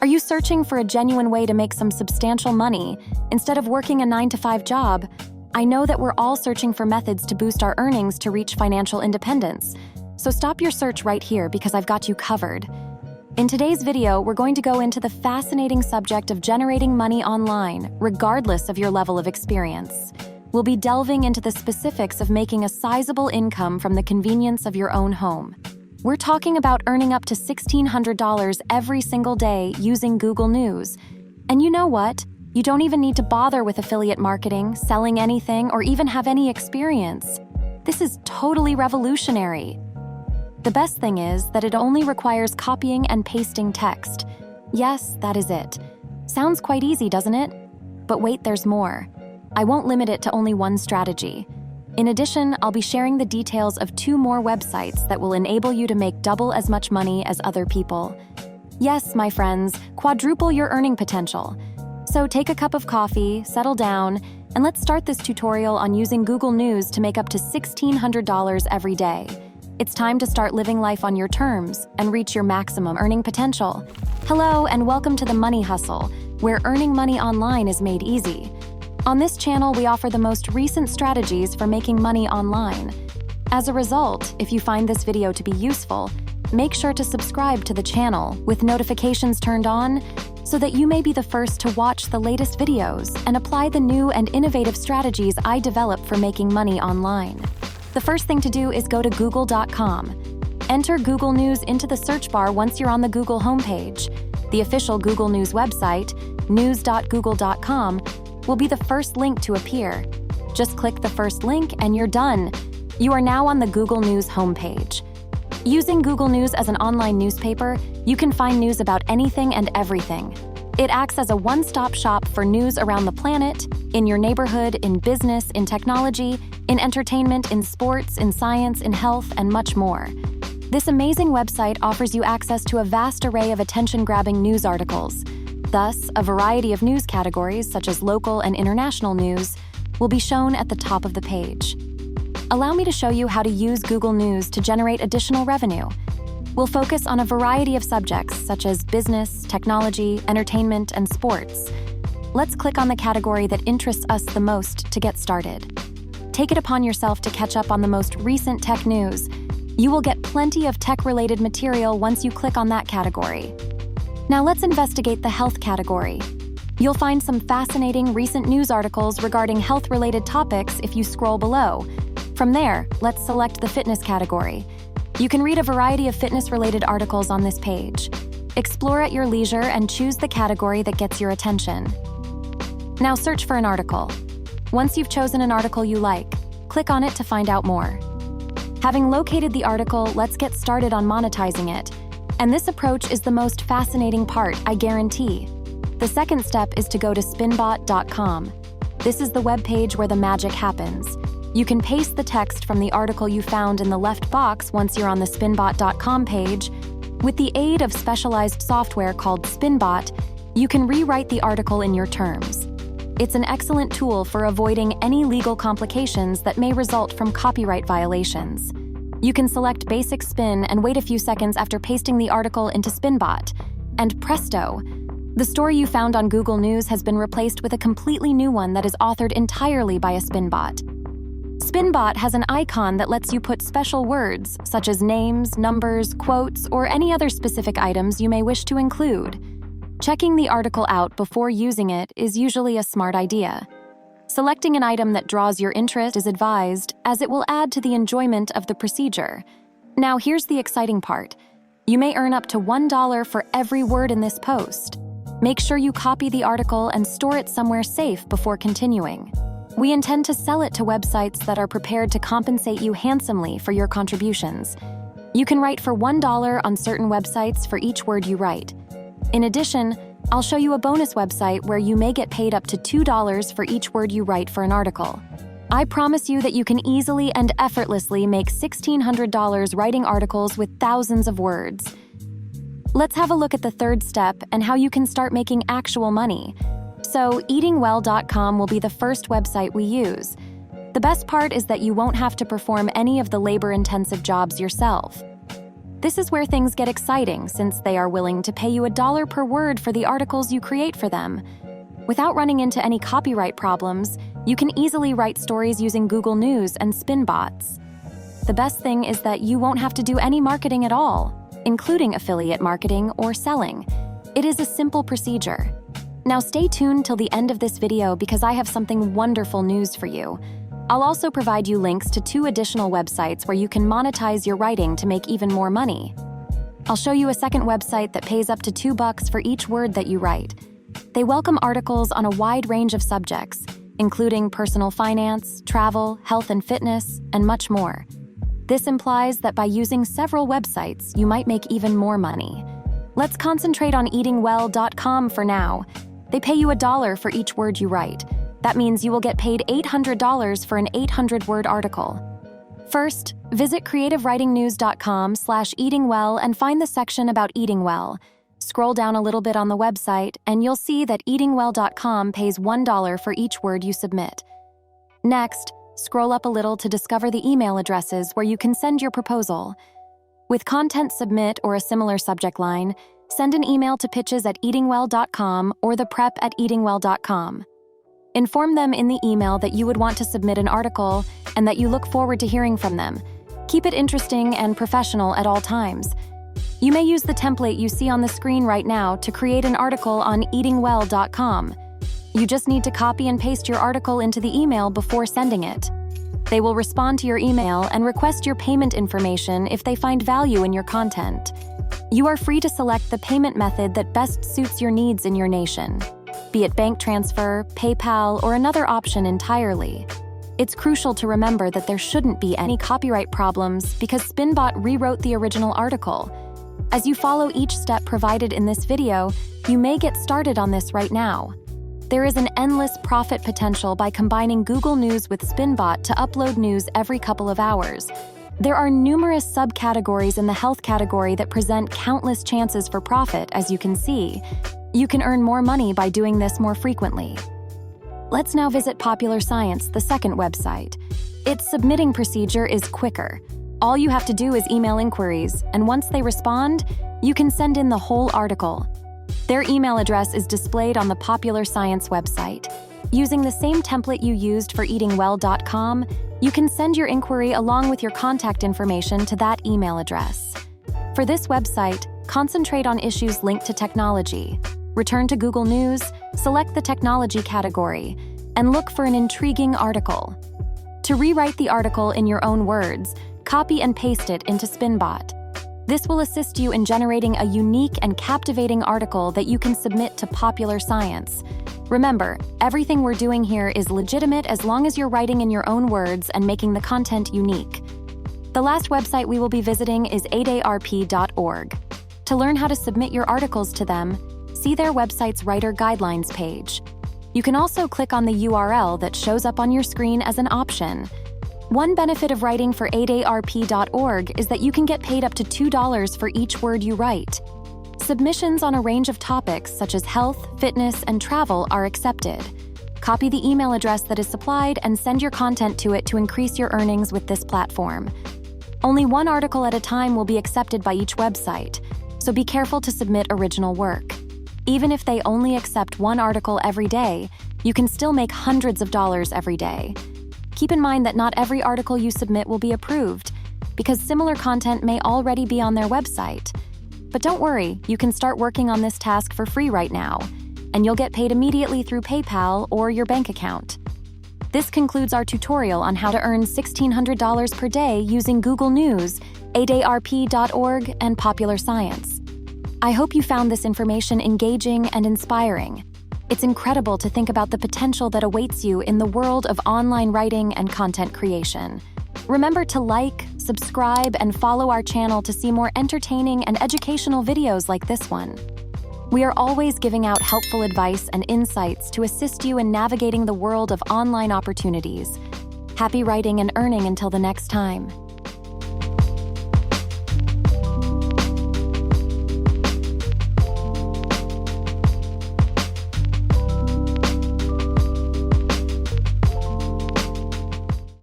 Are you searching for a genuine way to make some substantial money instead of working a 9-to-5 job? I know that we're all searching for methods to boost our earnings to reach financial independence. So stop your search right here because I've got you covered. In today's video, we're going to go into the fascinating subject of generating money online, regardless of your level of experience. We'll be delving into the specifics of making a sizable income from the convenience of your own home. We're talking about earning up to $1,600 every single day using Google News. And you know what? You don't even need to bother with affiliate marketing, selling anything, or even have any experience. This is totally revolutionary. The best thing is that it only requires copying and pasting text. Yes, that is it. Sounds quite easy, doesn't it? But wait, there's more. I won't limit it to only one strategy. In addition, I'll be sharing the details of 2 more websites that will enable you to make double as much money as other people. Yes, my friends, quadruple your earning potential. So take a cup of coffee, settle down, and let's start this tutorial on using Google News to make up to $1,600 every day. It's time to start living life on your terms and reach your maximum earning potential. Hello, and welcome to the Money Hustle, where earning money online is made easy. On this channel, we offer the most recent strategies for making money online. As a result, if you find this video to be useful, make sure to subscribe to the channel with notifications turned on so that you may be the first to watch the latest videos and apply the new and innovative strategies I develop for making money online. The first thing to do is go to google.com. Enter Google News into the search bar once you're on the Google homepage. The official Google News website, news.google.com, will be the first link to appear. Just click the first link and you're done. You are now on the Google News homepage. Using Google News as an online newspaper, you can find news about anything and everything. It acts as a one-stop shop for news around the planet, in your neighborhood, in business, in technology, in entertainment, in sports, in science, in health, and much more. This amazing website offers you access to a vast array of attention-grabbing news articles. Thus, a variety of news categories, such as local and international news, will be shown at the top of the page. Allow me to show you how to use Google News to generate additional revenue. We'll focus on a variety of subjects, such as business, technology, entertainment, and sports. Let's click on the category that interests us the most to get started. Take it upon yourself to catch up on the most recent tech news. You will get plenty of tech-related material once you click on that category. Now let's investigate the health category. You'll find some fascinating recent news articles regarding health-related topics if you scroll below. From there, let's select the fitness category. You can read a variety of fitness-related articles on this page. Explore at your leisure and choose the category that gets your attention. Now search for an article. Once you've chosen an article you like, click on it to find out more. Having located the article, let's get started on monetizing it. And this approach is the most fascinating part, I guarantee. The second step is to go to spinbot.com. This is the web page where the magic happens. You can paste the text from the article you found in the left box once you're on the spinbot.com page. With the aid of specialized software called Spinbot, you can rewrite the article in your terms. It's an excellent tool for avoiding any legal complications that may result from copyright violations. You can select Basic Spin and wait a few seconds after pasting the article into Spinbot. And presto! The story you found on Google News has been replaced with a completely new one that is authored entirely by a Spinbot. Spinbot has an icon that lets you put special words, such as names, numbers, quotes, or any other specific items you may wish to include. Checking the article out before using it is usually a smart idea. Selecting an item that draws your interest is advised, as it will add to the enjoyment of the procedure. Now here's the exciting part. You may earn up to $1 for every word in this post. Make sure you copy the article and store it somewhere safe before continuing. We intend to sell it to websites that are prepared to compensate you handsomely for your contributions. You can write for $1 on certain websites for each word you write. In addition, I'll show you a bonus website where you may get paid up to $2 for each word you write for an article. I promise you that you can easily and effortlessly make $1,600 writing articles with thousands of words. Let's have a look at the third step and how you can start making actual money. So, eatingwell.com will be the first website we use. The best part is that you won't have to perform any of the labor-intensive jobs yourself. This is where things get exciting since they are willing to pay you $1 per word for the articles you create for them. Without running into any copyright problems, you can easily write stories using Google News and spin bots. The best thing is that you won't have to do any marketing at all, including affiliate marketing or selling. It is a simple procedure. Now stay tuned till the end of this video because I have something wonderful news for you. I'll also provide you links to 2 additional websites where you can monetize your writing to make even more money. I'll show you a second website that pays up to $2 for each word that you write. They welcome articles on a wide range of subjects, including personal finance, travel, health and fitness, and much more. This implies that by using several websites, you might make even more money. Let's concentrate on eatingwell.com for now. They pay you $1 for each word you write. That means you will get paid $800 for an 800-word article. First, visit creativewritingnews.com/eatingwell and find the section about eating well. Scroll down a little bit on the website, and you'll see that eatingwell.com pays $1 for each word you submit. Next, scroll up a little to discover the email addresses where you can send your proposal. With content submit or a similar subject line, send an email to pitches@eatingwell.com or theprep@eatingwell.com. Inform them in the email that you would want to submit an article and that you look forward to hearing from them. Keep it interesting and professional at all times. You may use the template you see on the screen right now to create an article on eatingwell.com. You just need to copy and paste your article into the email before sending it. They will respond to your email and request your payment information if they find value in your content. You are free to select the payment method that best suits your needs in your nation, be it bank transfer, PayPal, or another option entirely. It's crucial to remember that there shouldn't be any copyright problems because Spinbot rewrote the original article. As you follow each step provided in this video, you may get started on this right now. There is an endless profit potential by combining Google News with Spinbot to upload news every couple of hours. There are numerous subcategories in the health category that present countless chances for profit, as you can see. You can earn more money by doing this more frequently. Let's now visit Popular Science, the second website. Its submitting procedure is quicker. All you have to do is email inquiries, and once they respond, you can send in the whole article. Their email address is displayed on the Popular Science website. Using the same template you used for eatingwell.com, you can send your inquiry along with your contact information to that email address. For this website, concentrate on issues linked to technology. Return to Google News, select the technology category, and look for an intriguing article. To rewrite the article in your own words, copy and paste it into Spinbot. This will assist you in generating a unique and captivating article that you can submit to Popular Science. Remember, everything we're doing here is legitimate as long as you're writing in your own words and making the content unique. The last website we will be visiting is adarp.org. To learn how to submit your articles to them, see their website's Writer Guidelines page. You can also click on the URL that shows up on your screen as an option. One benefit of writing for adarp.org is that you can get paid up to $2 for each word you write. Submissions on a range of topics such as health, fitness, and travel are accepted. Copy the email address that is supplied and send your content to it to increase your earnings with this platform. Only one article at a time will be accepted by each website, so be careful to submit original work. Even if they only accept one article every day, you can still make hundreds of dollars every day. Keep in mind that not every article you submit will be approved, because similar content may already be on their website. But don't worry, you can start working on this task for free right now, and you'll get paid immediately through PayPal or your bank account. This concludes our tutorial on how to earn $1,600 per day using Google News, adarp.org, and Popular Science. I hope you found this information engaging and inspiring. It's incredible to think about the potential that awaits you in the world of online writing and content creation. Remember to like, subscribe, and follow our channel to see more entertaining and educational videos like this one. We are always giving out helpful advice and insights to assist you in navigating the world of online opportunities. Happy writing and earning until the next time.